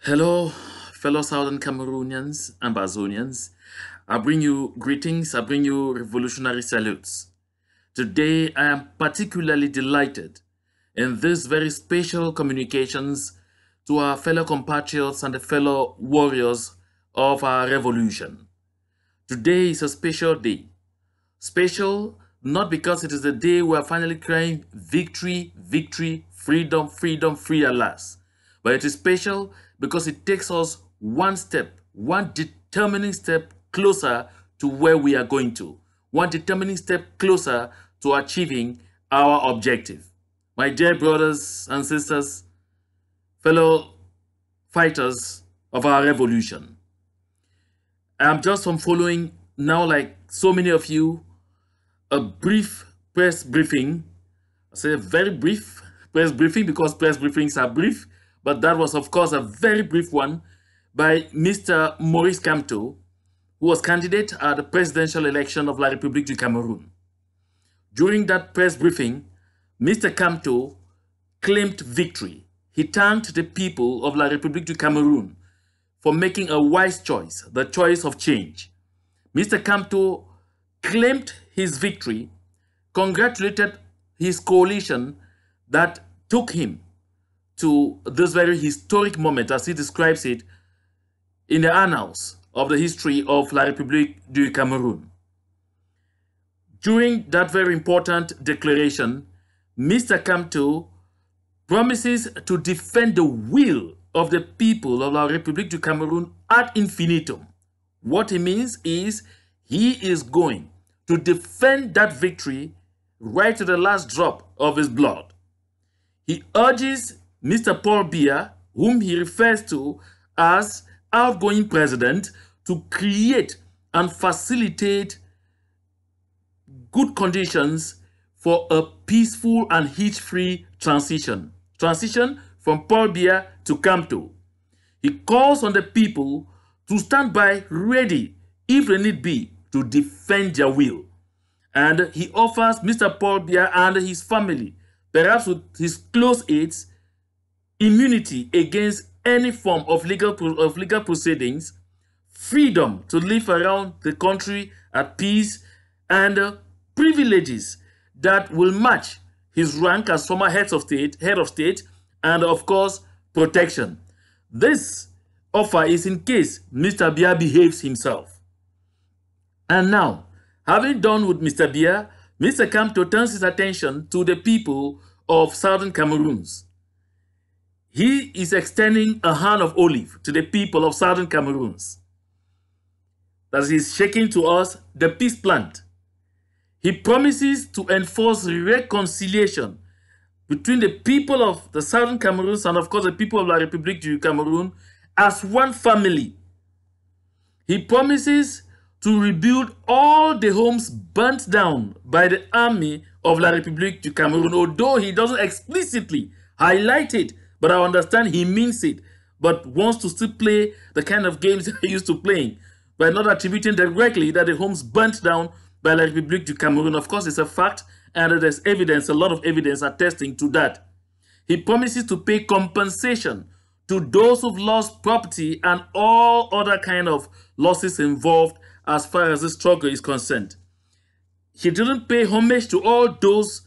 Hello, fellow Southern Cameroonians, Ambazonians. I bring you greetings, I bring you revolutionary salutes. Today, I am particularly delighted in this very special communications to our fellow compatriots and the fellow warriors of our revolution. Today is a special day. Special not because it is the day we are finally crying victory, victory, freedom, freedom, free at last. But it is special because it takes us one step, one determining step closer to where we are going to. One determining step closer to achieving our objective. My dear brothers and sisters, fellow fighters of our revolution, I'm just following now, like so many of you, a brief press briefing. I say a very brief press briefing because press briefings are brief, but that was of course a very brief one by Mr. Maurice Kamto, who was candidate at the presidential election of La République du Cameroon. During that press briefing, Mr. Kamto claimed victory. He thanked the people of La République du Cameroon for making a wise choice, the choice of change. Mr. Kamto claimed his victory, congratulated his coalition that took him to this very historic moment, as he describes it, in the annals of the history of La République du Cameroon. During that very important declaration, Mr. Kamto promises to defend the will of the people of La République du Cameroon ad infinitum. What he means is he is going to defend that victory right to the last drop of his blood. He urges Mr. Paul Biya, whom he refers to as outgoing president, to create and facilitate good conditions for a peaceful and hitch-free transition. Transition from Paul Biya to Kamto. He calls on the people to stand by ready, if they need be, to defend their will. And he offers Mr. Paul Biya and his family, perhaps with his close aides, immunity against any form of legal proceedings, freedom to live around the country at peace, and privileges that will match his rank as former head of state, and of course, protection. This offer is in case Mr. Biya behaves himself. And now, having done with Mr. Biya, Mr. Kamto turns his attention to the people of Southern Cameroons. He is extending a hand of olive to the people of Southern Cameroons. That he's shaking to us the peace plant. He promises to enforce reconciliation between the people of the Southern Cameroons and of course the people of La République du Cameroon as one family. He promises to rebuild all the homes burnt down by the army of La République du Cameroon, although he doesn't explicitly highlight it, but I understand he means it, but wants to still play the kind of games he used to playing by not attributing directly that the homes burnt down by La République du Cameroon. Of course, it's a fact, and there's evidence, a lot of evidence attesting to that. He promises to pay compensation to those who've lost property and all other kind of losses involved as far as this struggle is concerned. He didn't pay homage to all those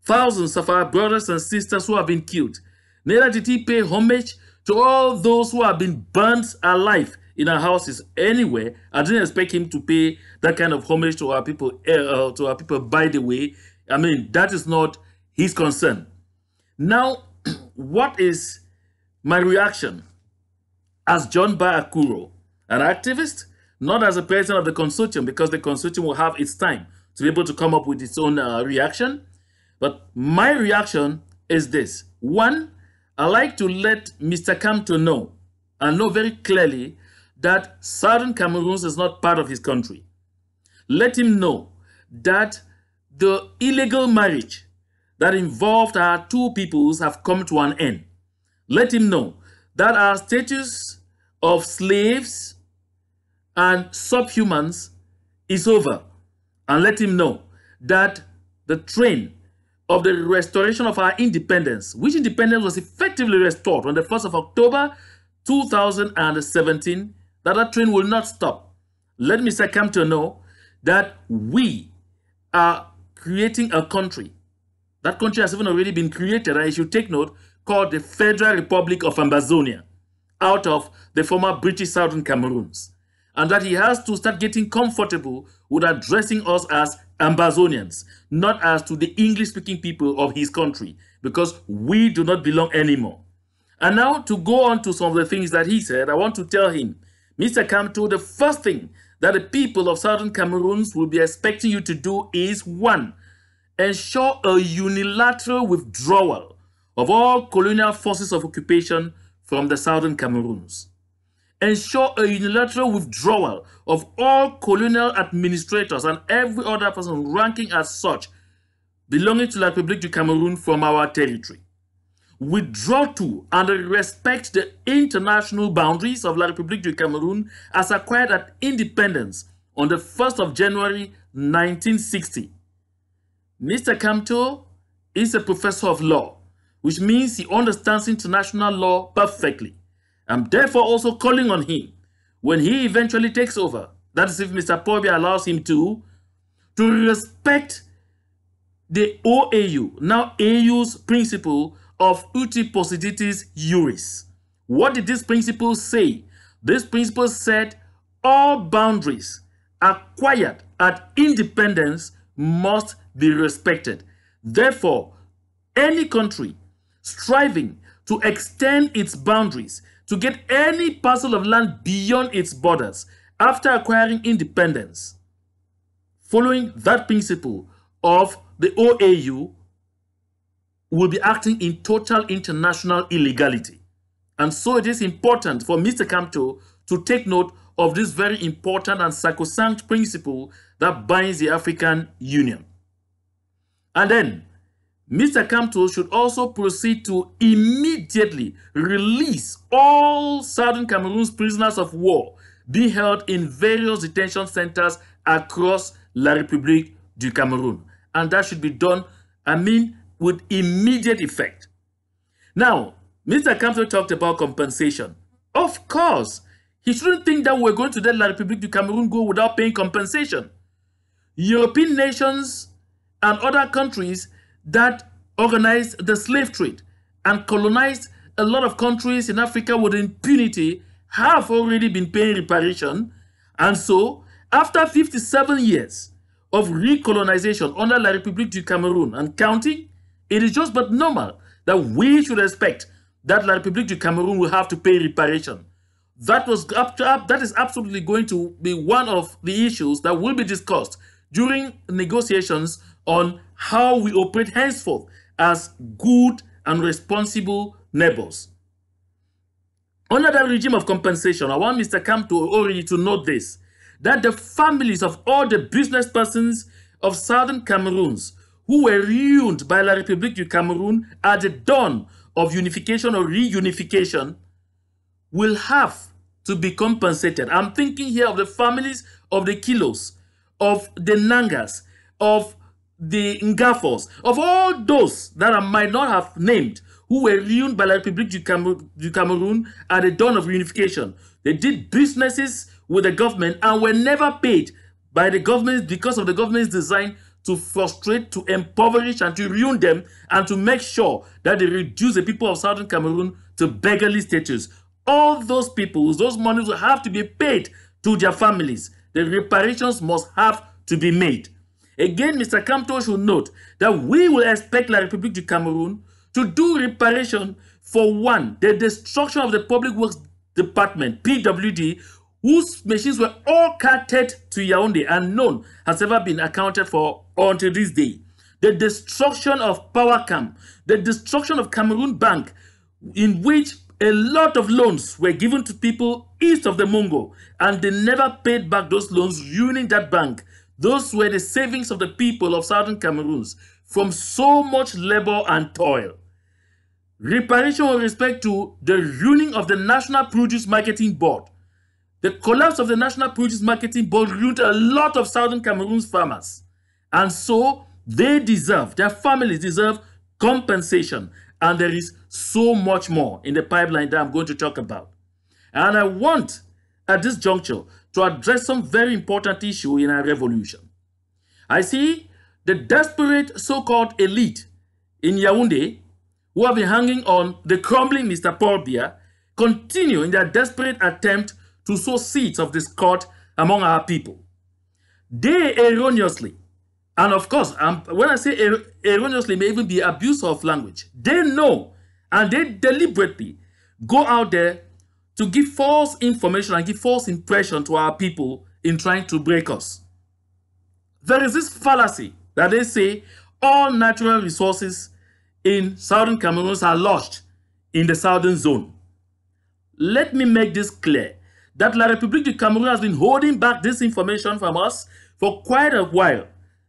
thousands of our brothers and sisters who have been killed. Neither did he pay homage to all those who have been burnt alive in our houses. Anyway, I didn't expect him to pay that kind of homage to our people. By the way, I mean, that is not his concern. Now, what is my reaction as John Akuro, an activist, not as a president of the consortium, because the consortium will have its time to be able to come up with its own reaction. But my reaction is this. One, I like to let Mr. Kamto know, and know very clearly, that Southern Cameroon is not part of his country. Let him know that the illegal marriage that involved our two peoples have come to an end. Let him know that our status of slaves and subhumans is over. And let him know that the train of the restoration of our independence, which independence was effectively restored on the 1st of October 2017, that train will not stop. Let Mr. Kamto know that we are creating a country. That country has even already been created, and you should take note, called the Federal Republic of Ambazonia, out of the former British Southern Cameroons. And that he has to start getting comfortable with addressing us as Ambazonians, not as to the English-speaking people of his country, because we do not belong anymore. And now, to go on to some of the things that he said, I want to tell him, Mr. Kamto, the first thing that the people of Southern Cameroons will be expecting you to do is, one, ensure a unilateral withdrawal of all colonial forces of occupation from the Southern Cameroons. Ensure a unilateral withdrawal of all colonial administrators and every other person ranking as such belonging to La République du Cameroon from our territory. Withdraw to and respect the international boundaries of La République du Cameroon as acquired at independence on the 1st of January 1960. Mr. Kamto is a professor of law, which means he understands international law perfectly. I'm therefore also calling on him, when he eventually takes over, that is if Mr. Biya allows him to respect the OAU, now AU's principle of uti possidetis juris. What did this principle say? This principle said all boundaries acquired at independence must be respected. Therefore, any country striving to extend its boundaries to get any parcel of land beyond its borders after acquiring independence, following that principle of the OAU, will be acting in total international illegality. And so it is important for Mr. Kamto to take note of this very important and sacrosanct principle that binds the African Union. And then, Mr. Kamto should also proceed to immediately release all Southern Cameroon's prisoners of war being held in various detention centers across La République du Cameroon. And that should be done, with immediate effect. Now, Mr. Kamto talked about compensation. Of course, he shouldn't think that we're going to let La République du Cameroon go without paying compensation. European nations and other countries that organized the slave trade and colonized a lot of countries in Africa with impunity have already been paying reparation. And so, after 57 years of recolonization under La République du Cameroon and counting, it is just but normal that we should expect that La République du Cameroon will have to pay reparation. That is absolutely going to be one of the issues that will be discussed during negotiations on how we operate henceforth as good and responsible neighbors. Under that regime of compensation, I want Mr. Kamto already to note this, that the families of all the business persons of Southern Cameroons who were ruined by La République du Cameroon at the dawn of unification or reunification will have to be compensated. I'm thinking here of the families of the Kilos, of the Nangas, of the Ngafos, of all those that I might not have named who were ruined by La République du Cameroon at the dawn of reunification. They did businesses with the government and were never paid by the government because of the government's design to frustrate, to impoverish, and to ruin them, and to make sure that they reduce the people of Southern Cameroon to beggarly status. All those people, those monies will have to be paid to their families. The reparations must have to be made. Again, Mr. Kamto should note that we will expect La République du Cameroon to do reparation for, one, the destruction of the Public Works Department, PWD, whose machines were all carted to Yaoundé and none has ever been accounted for until this day. The destruction of PowerCam, the destruction of Cameroon Bank, in which a lot of loans were given to people east of the Mungo, and they never paid back those loans, ruining that bank. Those were the savings of the people of Southern Cameroons from so much labor and toil. Reparation with respect to the ruining of the National Produce Marketing Board. The collapse of the National Produce Marketing Board ruined a lot of Southern Cameroon's farmers. And so they deserve, their families deserve compensation. And there is so much more in the pipeline that I'm going to talk about. And I want, at this juncture, to address some very important issue in our revolution. I see the desperate so-called elite in Yaoundé, who have been hanging on the crumbling Mr. Paul Biya, continue in their desperate attempt to sow seeds of discord among our people. They erroneously, and of course, when I say erroneously, may even be abuse of language. They know and they deliberately go out there to give false information and give false impression to our people in trying to break us. There is this fallacy that they say all natural resources in southern Cameroon are lodged in the southern zone. Let me make this clear that La République du Cameroon has been holding back this information from us for quite a while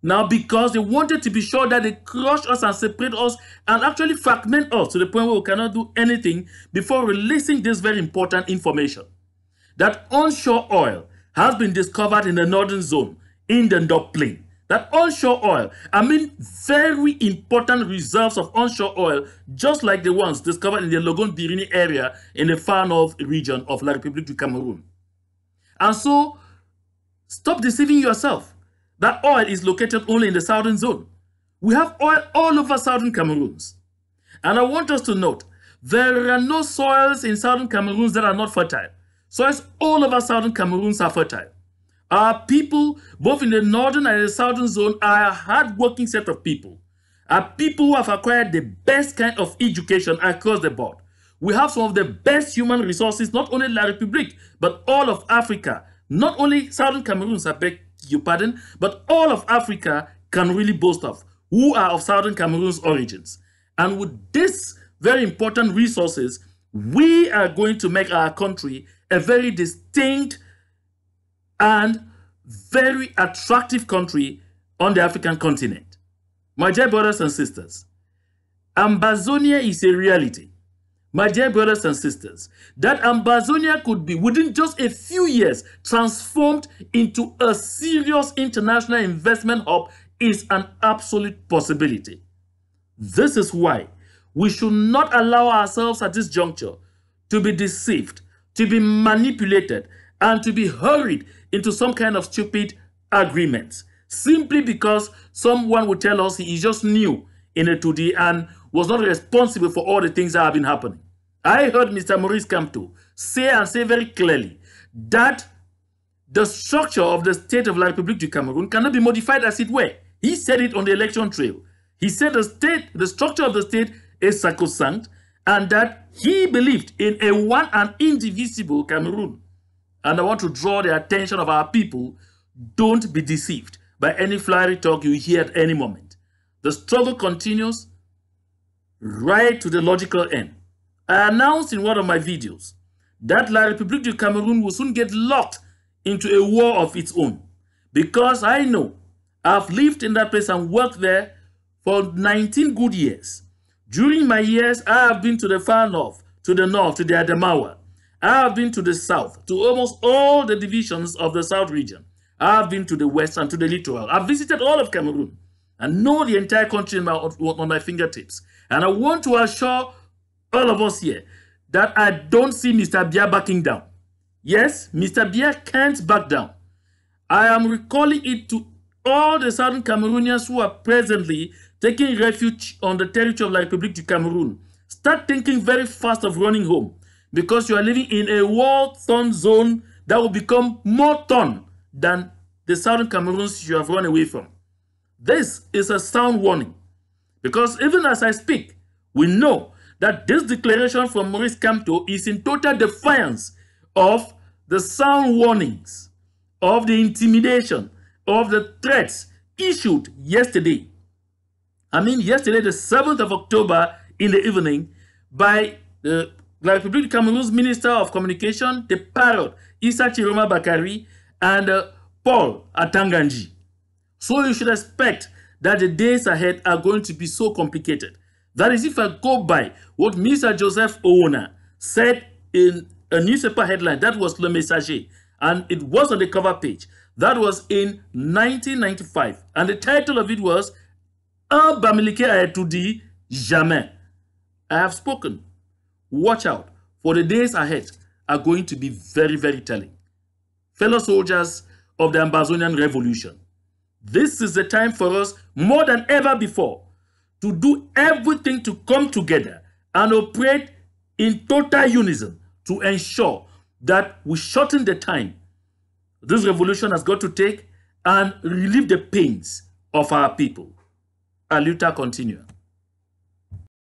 now, because they wanted to be sure that they crush us and separate us and actually fragment us to the point where we cannot do anything before releasing this very important information. That onshore oil has been discovered in the northern zone, in the North Plain. That onshore oil, I mean very important reserves of onshore oil, just like the ones discovered in the Logon-Birini area in the far north region of La République du Cameroon. And so, stop deceiving yourself. That oil is located only in the southern zone. We have oil all over southern Cameroons. And I want us to note, there are no soils in southern Cameroons that are not fertile. Soils all over southern Cameroons are fertile. Our people, both in the northern and the southern zone, are a hard-working set of people. Our people who have acquired the best kind of education across the board. We have some of the best human resources, not only La République, but all of Africa. Not only southern Cameroons, I beg your pardon, but all of Africa can really boast of, who are of southern Cameroon's origins. And with these very important resources, we are going to make our country a very distinct and very attractive country on the African continent. My dear brothers and sisters, Ambazonia is a reality. My dear brothers and sisters, that Ambazonia could be, within just a few years, transformed into a serious international investment hub is an absolute possibility. This is why we should not allow ourselves at this juncture to be deceived, to be manipulated, and to be hurried into some kind of stupid agreements, simply because someone would tell us he is just new in a 2D and was not responsible for all the things that have been happening. I heard Mr. Maurice Kamto say very clearly that the structure of the state of La République du Cameroon cannot be modified as it were. He said it on the election trail. He said the structure of the state is sacrosanct and that he believed in a one and indivisible Cameroon. And I want to draw the attention of our people, don't be deceived by any flowery talk you hear at any moment. The struggle continues right to the logical end. I announced in one of my videos that La République du Cameroon will soon get locked into a war of its own. Because I know I've lived in that place and worked there for 19 good years. During my years, I have been to the far north, to the Adamawa. I have been to the south, to almost all the divisions of the south region. I have been to the west and to the littoral. I've visited all of Cameroon and know the entire country on my fingertips. And I want to assure all of us here that I don't see Mr. Biya backing down. Yes, Mr. Biya can't back down. I am recalling it to all the southern Cameroonians who are presently taking refuge on the territory of La République du Cameroon. Start thinking very fast of running home, because you are living in a war-torn zone that will become more torn than the southern Cameroons you have run away from. This is a sound warning, because even as I speak, we know that this declaration from Maurice Kamto is in total defiance of the sound warnings, of the intimidation, of the threats issued yesterday. Yesterday, the 7th of October in the evening, by the La République du Cameroon's Minister of Communication, the parrot, Issa Chiroma Bakari, and Paul Atanganji. So you should expect that the days ahead are going to be so complicated. That is, if I go by what Mr. Joseph Owona said in a newspaper headline, that was Le Messager, and it was on the cover page. That was in 1995, and the title of it was Un Bamileke a étoudi jamais. I have spoken. Watch out for the days ahead are going to be very, very telling. Fellow soldiers of the Ambazonian Revolution, this is the time for us, more than ever before, to do everything to come together and operate in total unison to ensure that we shorten the time this revolution has got to take and relieve the pains of our people. Aluta continua.